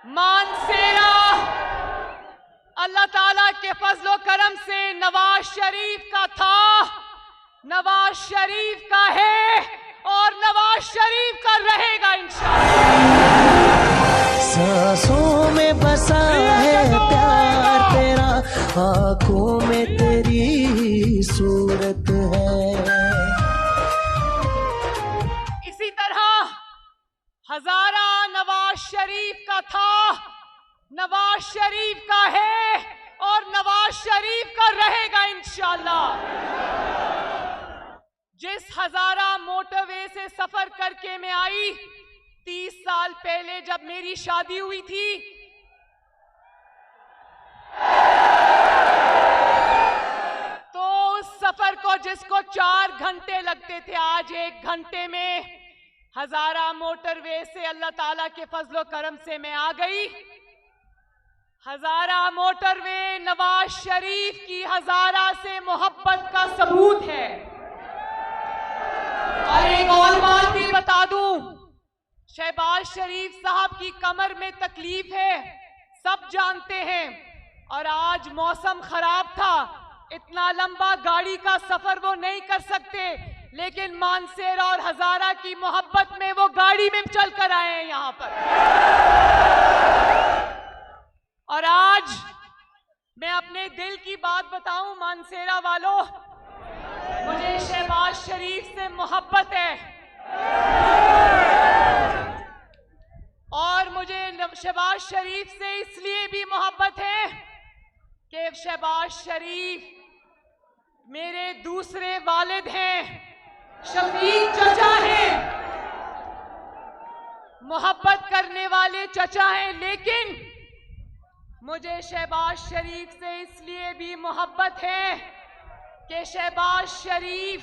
मानसेरा अल्लाह ताला के फजलो करम से नवाज शरीफ का था, नवाज शरीफ का है और नवाज शरीफ का रहेगा इंशाअल्लाह। सांसों में बसा है प्यार तेरा, आंखों में तेरी सूरत है। इसी तरह हजारा नवाज शरीफ का था, नवाज शरीफ का है और नवाज शरीफ का रहेगा इंशाअल्लाह। जिस हजारा मोटरवे से सफर करके मैं आई 30 साल पहले जब मेरी शादी हुई थी, तो उस सफर को जिसको 4 घंटे लगते थे आज 1 घंटे में हजारा मोटरवे से अल्लाह ताला के फजलो करम से मैं आ गई। हजारा मोटरवे नवाज शरीफ की हजारा से मोहब्बत का सबूत है। और एक और बात भी बता दूं, शहबाज शरीफ साहब की कमर में तकलीफ है, सब जानते हैं। और आज मौसम खराब था, इतना लंबा गाड़ी का सफर वो नहीं कर सकते, लेकिन मानसेरा और हजारा की मोहब्बत में वो गाड़ी में चल कर आए हैं यहां पर। और आज मैं अपने दिल की बात बताऊं मानसेरा वालों, मुझे शहबाज शरीफ से मोहब्बत है और मुझे शहबाज शरीफ से इसलिए भी मोहब्बत है कि शहबाज शरीफ मेरे दूसरे वालिद हैं, शफीक चचा हैं, मोहब्बत करने वाले चचा हैं। लेकिन मुझे शहबाज शरीफ से इसलिए भी मोहब्बत है कि शहबाज शरीफ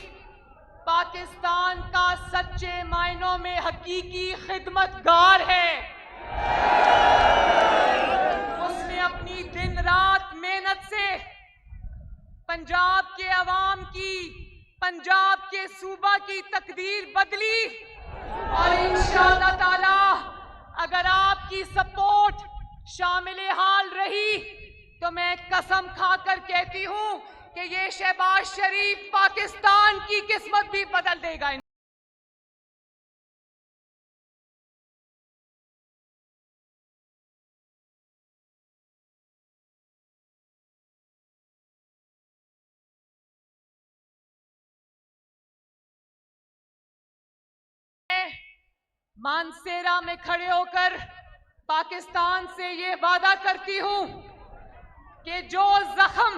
पाकिस्तान का सच्चे मायनों में हकीकी खिदमतगार है। उसने अपनी दिन रात मेहनत से पंजाब के अवाम की, पंजाब के सूबा की तकदीर बदली। और इंशाअल्लाह ताला अगर आपकी सपोर्ट शामिल हाल रही तो मैं कसम खाकर कहती हूं कि ये शहबाज शरीफ पाकिस्तान की किस्मत भी बदल देगा। मानसेरा में खड़े होकर पाकिस्तान से ये वादा करती हूं कि जो जख्म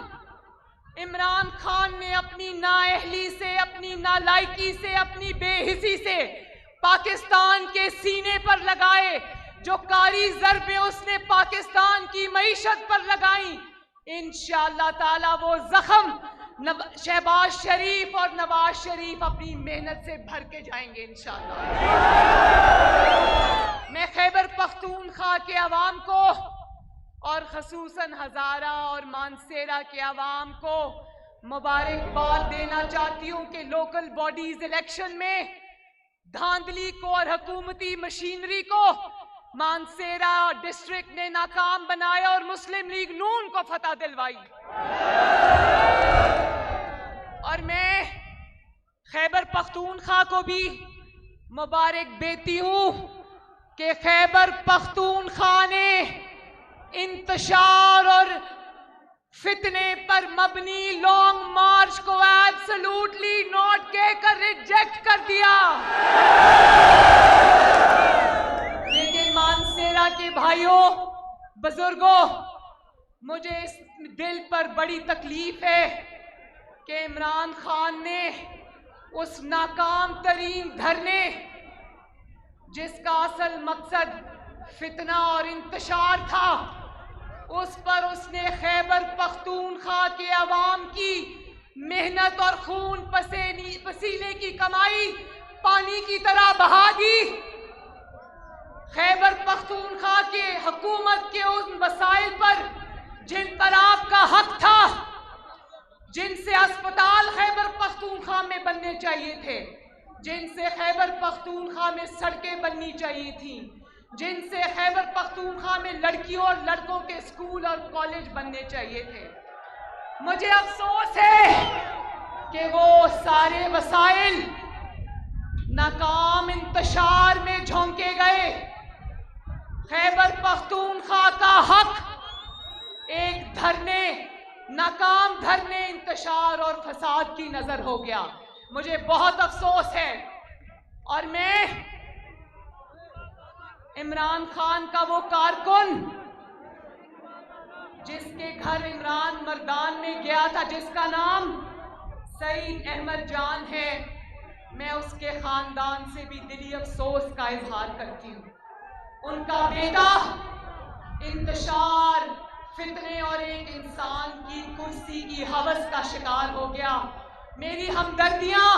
इमरान खान ने अपनी नाअहली से, अपनी नालायकी से, अपनी बेहिसी से पाकिस्तान के सीने पर लगाए, जो कारी ज़रबें उसने पाकिस्तान की मईशत पर लगाई, इंशाअल्लाह ताला वो जख्म शहबाज शरीफ और नवाज शरीफ अपनी मेहनत से भर के जाएंगे इंशाअल्लाह। मैं खैबर पख्तूनख्वा के अवाम को और खसूसन हजारा और मानसेरा के अवाम को मुबारकबाद देना चाहती हूँ कि लोकल बॉडीज इलेक्शन में धांधली को और हुकूमती मशीनरी को मानसेरा डिस्ट्रिक्ट ने नाकाम बनाया और मुस्लिम लीग नून को फतह दिलवाई। और मैं खैबर पख्तूनख्वा को भी मुबारक देती हूँ कि खैबर पख्तूनख्वा ने इंतशार और फितने पर मबनी लॉन्ग मार्च को एब्सोल्युटली नॉट कहकर रिजेक्ट कर दिया। लेकिन मानसेरा के भाइयों बुजुर्गों, मुझे इस दिल पर बड़ी तकलीफ है कि इमरान खान ने उस नाकाम तरीन धरने जिसका असल मकसद फितना और इंतशार था, उस पर उसने खैबर पख्तूनख्वा के अवाम की मेहनत और खून पसीने की कमाई पानी की तरह बहा दी। खैबर पख्तूनख्वा के हुकूमत के उन मसाइल पर जिन पर आपका हक था, जिनसे अस्पताल खैबर पख्तूनख्वा में बनने चाहिए थे, जिनसे खैबर पख्तूनख्वा में सड़कें बननी चाहिए थी, जिनसे खैबर पख्तूनख्वा में लड़कियों और लड़कों के स्कूल और कॉलेज बनने चाहिए थे। मुझे अफसोस है कि वो सारे वसाइल नाकाम इंतशार में झोंके गए। खैबर पख्तूनख्वा का हक एक धरने, नाकाम धरने, इंतशार और फसाद की नजर हो गया। मुझे बहुत अफसोस है और मैं इमरान खान का वो कारकुन जिसके घर इमरान मर्दान में गया था, जिसका नाम सईद अहमद जान है, मैं उसके खानदान से भी दिली अफसोस का इजहार करती हूँ। उनका बेटा इंतशार, फितने और एक इंसान की कुर्सी की हवस का शिकार हो गया। मेरी हमदर्दियां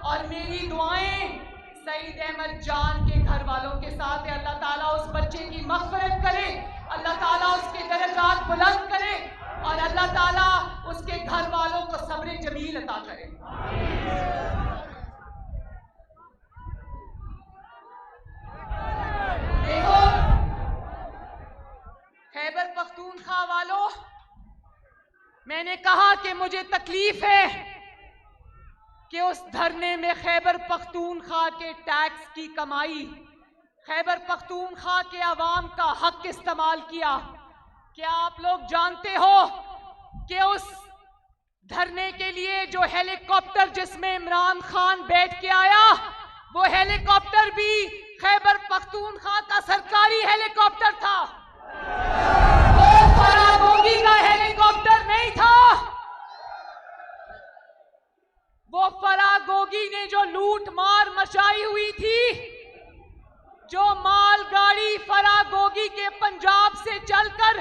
और मेरी दुआएं सईद अहमद जान के घर वालों के साथ है। अल्लाह ताला उस बच्चे की मग़फ़िरत करे, अल्लाह ताला उसके दर्जात बुलंद करे और अल्लाह ताला उसके घर वालों को सब्र जमील अता करे। देखो खैबर पख्तूनख्वा वालों, मैंने कहा कि मुझे तकलीफ है कि उस धरने में खैबर पख्तूनख्वा के टैक्स की कमाई, खैबर पख्तूनख्वा के अवाम का हक इस्तेमाल किया। क्या आप लोग जानते हो कि उस धरने के लिए जो हेलीकॉप्टर जिसमें इमरान खान बैठ के आया, वो हेलीकॉप्टर भी खैबर पख्तूनख्वा का सरकारी हेलीकॉप्टर था। वो फरागोगी का हेलीकॉप्टर नहीं था। वो फरागोगी ने जो लूट मार मचाई हुई थी, जो मालगाड़ी फरागोगी के पंजाब से चलकर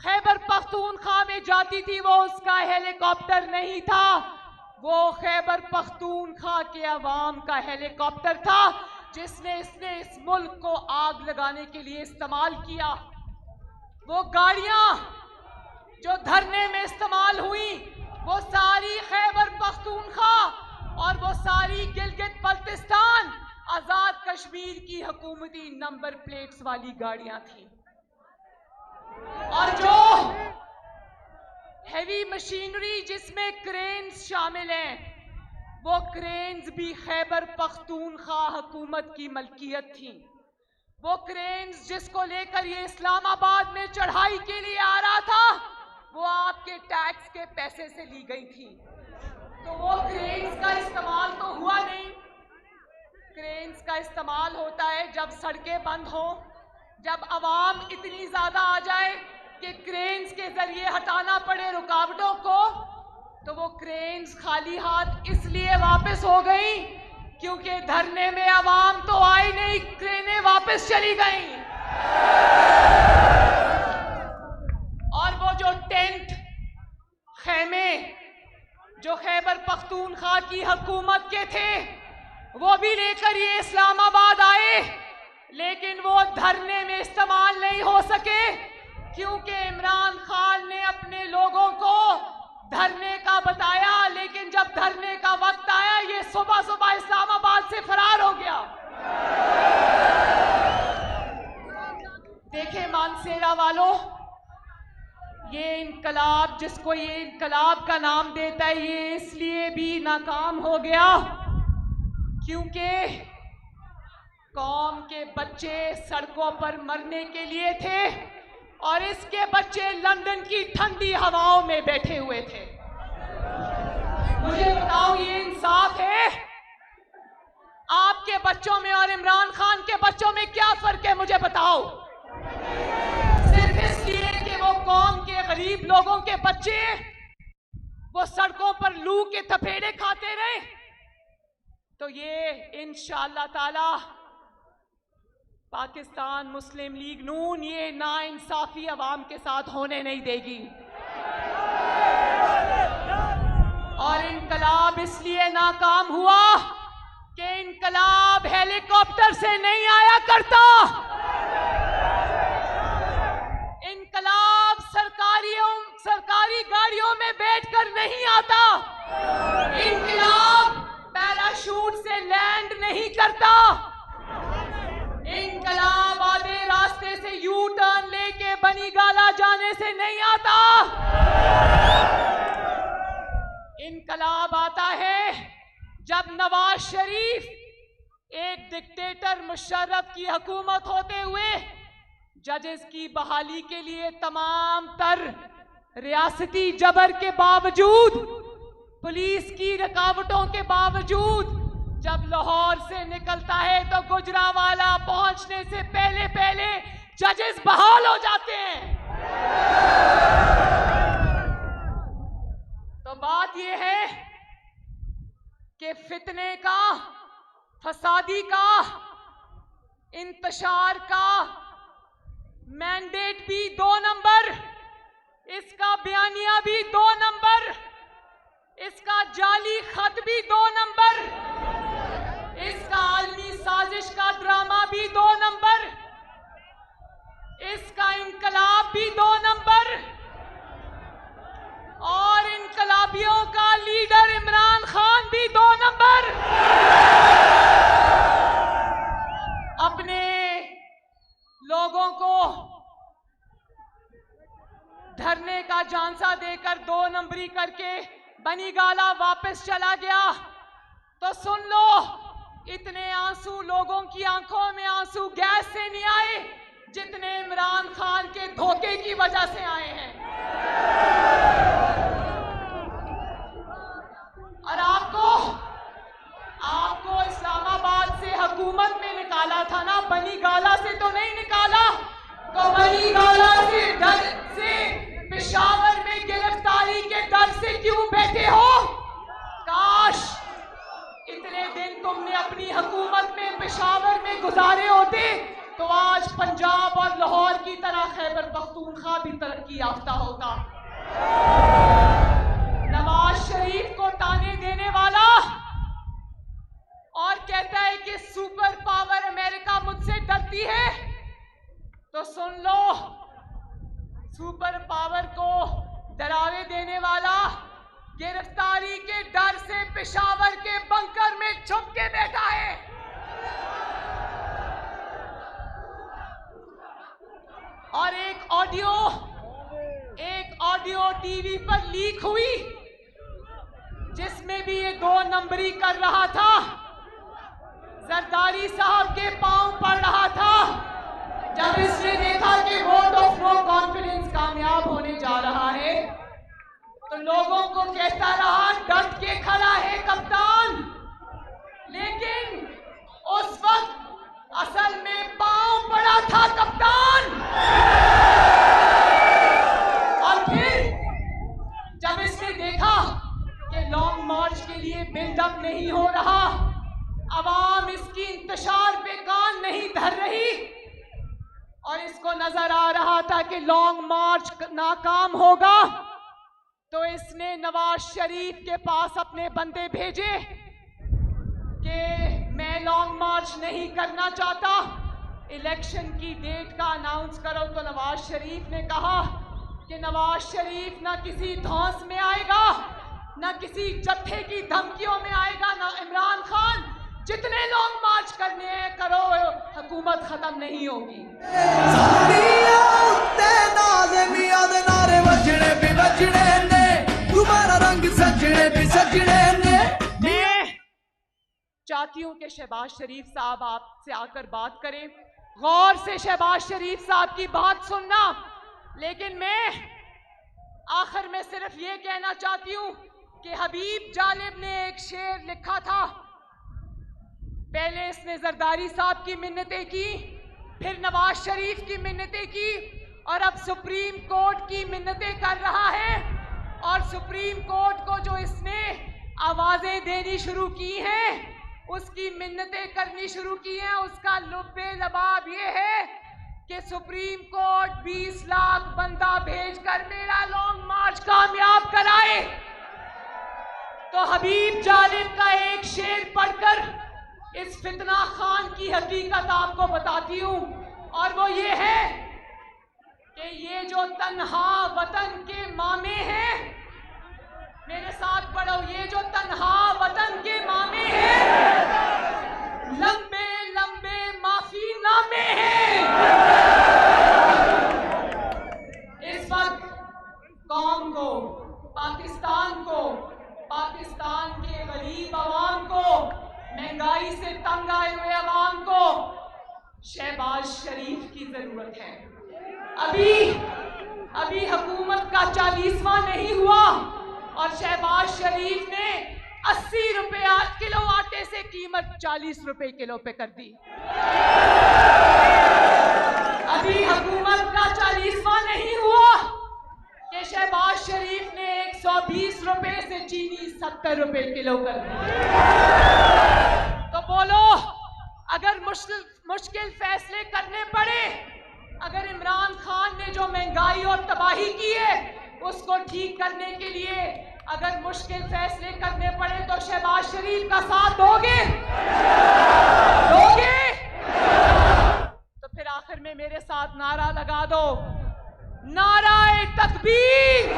खैबर पख्तूनख्वा में जाती थी, वो उसका हेलीकॉप्टर नहीं था। वो खैबर पख्तूनख्वा के अवाम का हेलीकॉप्टर था जिसने इस मुल्क को आग लगाने के लिए इस्तेमाल किया। वो गाड़ियां जो धरने में इस्तेमाल हुई, वो सारी खैबर पख्तूनख्वा और वो सारी गिलगित बल्तिस्तान आजाद कश्मीर की हुकूमती नंबर प्लेट्स वाली गाड़ियां थी। और जो हैवी मशीनरी जिसमें क्रेन्स शामिल हैं, वो क्रेन्स भी खैबर पख्तूनख्वा हुकूमत की मलकियत थी। वो क्रेन्स जिसको लेकर ये इस्लामाबाद में चढ़ाई के लिए आ रहा था, वो आपके टैक्स के पैसे से ली गई थी। तो वो क्रेन्स का इस्तेमाल तो हुआ नहीं। क्रेन्स का इस्तेमाल होता है जब सड़कें बंद हो, जब आवाम इतनी ज्यादा आ जाए कि क्रेन्स के जरिए हटाना पड़े रुकावटों को। तो वो क्रेन्स खाली हाथ इसलिए वापस हो गई क्योंकि धरने में आवाम तो आई नहीं, क्रेनें वापस चली गई। और वो जो टेंट, खेमे जो खैबर पख्तूनख्वा की हुकूमत के थे, वो भी लेकर ये इस्लामाबाद आए, लेकिन वो धरने में इस्तेमाल नहीं हो सके क्योंकि इमरान खान ने अपने लोगों को धरने का बताया, लेकिन जब धरने का वक्त आया, ये सुबह सुबह इस्लामाबाद से फरार हो गया। देखे मानसेरा वालों, ये इनकलाब जिसको ये इनकलाब का नाम देता है, ये इसलिए भी नाकाम हो गया क्योंकि कौम के बच्चे सड़कों पर मरने के लिए थे और इसके बच्चे लंदन की ठंडी हवाओं में बैठे हुए थे। मुझे बताओ, ये इंसाफ है? आपके बच्चों में और इमरान खान के बच्चों में क्या फर्क है? मुझे बताओ। सिर्फ इसलिए कि वो कौम के गरीब लोगों के बच्चे वो सड़कों पर लू के थपेड़े खाते रहे। तो ये इंशाअल्लाह ताला पाकिस्तान मुस्लिम लीग नून ये नाइंसाफी अवाम के साथ होने नहीं देगी। और इनकलाब इसलिए नाकाम हुआ कि इनकलाब हेलीकॉप्टर से नहीं आया करता। इनकलाब सरकारी गाड़ियों में बैठकर नहीं आता। इनकलाब पैराशूट से लैंड नहीं करता। इनकलाब आधे बनी गाला जाने से नहीं आता। इनकलाब आता है जब नवाज शरीफ एक डिक्टेटर मुशर्रफ की हुकूमत होते हुए जजेस की बहाली के लिए तमाम तर रियासती जबर के बावजूद, पुलिस की रुकावटों के बावजूद जब लाहौर से निकलता है तो गुजरावाला पहुंचने से पहले पहले जजेस बहाल हो जाते हैं। तो बात यह है कि फितने का, फसादी का, इंतशार का मैंडेट भी 2 नंबर, इसका बयानिया भी 2 नंबर, इसका जाली खत भी 2 नंबर, इसका आलमी साजिश का ड्रामा भी 2 नंबर, इसका इनकलाब भी 2 नंबर और इनकलाबियों का लीडर इमरान खान भी 2 नंबर। अपने लोगों को धरने का झांसा देकर 2 नंबरी करके बनी गाला वापस चला गया। तो सुन लो, इतने आंसू लोगों की आंखों में आंसू गैस से नहीं आए जितने इमरान खान के धोखे की वजह से आए हैं। और आपको इस्लामाबाद से हुकूमत में निकाला था ना, बनी गाला से तो नहीं निकाला। तो बनी गाला से डर से पेशावर में गिरफ्तारी के डर से क्यों बैठे हो? काश इतने दिन तुमने अपनी हुकूमत में पेशावर में गुजारे होते तो आज पंजाब और लाहौर की तरह खैबर पख्तूनख्वा भी तरक्की याफ्ता होता। नवाज शरीफ को ताने देने वाला और कहता है कि सुपर पावर अमेरिका मुझसे डरती है। तो सुन लो, सुपर पावर को डरावे देने वाला गिरफ्तारी के डर से पेशावर के बंकर में छुप के बैठा है। और एक ऑडियो टीवी पर लीक हुई जिसमें भी ये 2 नंबरी कर रहा था, जरदारी साहब के पांव पड़ रहा था। जब इसने देखा कि वोट ऑफ नो कॉन्फिडेंस कामयाब होने जा रहा है तो लोगों को कहता रहा डट के खड़ा है कप्तान, लेकिन उस वक्त असल में पांव पड़ा था कप्तान। और फिर जब इसने देखा कि लॉन्ग मार्च के लिए बिल्डअप नहीं हो रहा, अवाम इसकी इंतशार पे कान नहीं धर रही और इसको नजर आ रहा था कि लॉन्ग मार्च नाकाम होगा, तो इसने नवाज शरीफ के पास अपने बंदे भेजे कि मैं लॉन्ग मार्च नहीं करना चाहता, इलेक्शन की डेट का अनाउंस करो। तो नवाज शरीफ ने कहा कि नवाज शरीफ ना किसी धौंस में आएगा, ना किसी जत्थे की धमकियों में आएगा, ना इमरान खान, जितने लॉन्ग मार्च करने हैं करो, हुकूमत खत्म नहीं होगी। मैं चाहती हूं कि शहबाज शरीफ साहब आपसे आकर बात करें, गौर से शहबाज शरीफ साहब की बात सुनना। लेकिन मैं आखिर में सिर्फ ये कहना चाहती हूं कि हबीब जालिब ने एक शेर लिखा था। पहले इसने जरदारी साहब की मिन्नतें की, फिर नवाज शरीफ की मिन्नतें की और अब सुप्रीम कोर्ट की मिन्नतें कर रहा है। और सुप्रीम कोर्ट को जो इसने आवाजें देनी शुरू की हैं, उसकी मिन्नतें करनी शुरू की हैं, उसका लुब्बे लबाब ये है कि सुप्रीम कोर्ट 20 लाख बंदा भेजकर मेरा लॉन्ग मार्च कामयाब कराए। तो हबीब जालिब का एक शेर पढ़कर इस फितना खान की हकीकत आपको बताती हूं, और वो ये है कि ये जो तन्हा वतन के मामे हैं, मेरे साथ पढ़ो, ये जो तन्हा वतन के मामे हैं, लंबे लंबे माफी नामे हैं। शहबाज शरीफ की जरूरत है। अभी हुकूमत का 40वां नहीं हुआ और शहबाज शरीफ ने 80 रुपए किलो आटे से कीमत 40 रुपए किलो पे कर दी। अभी हुकूमत का 40वां नहीं हुआ कि शहबाज शरीफ ने 120 रुपए से चीनी 70 रुपए किलो कर दी। तो बोलो, अगर मुश्किल फैसले करने पड़े, अगर इमरान खान ने जो महंगाई और तबाही की है उसको ठीक करने के लिए अगर मुश्किल फैसले करने पड़े तो शहबाज शरीफ का साथ दोगे? तो फिर आखिर में मेरे साथ नारा लगा दो, नाराए तकबीर,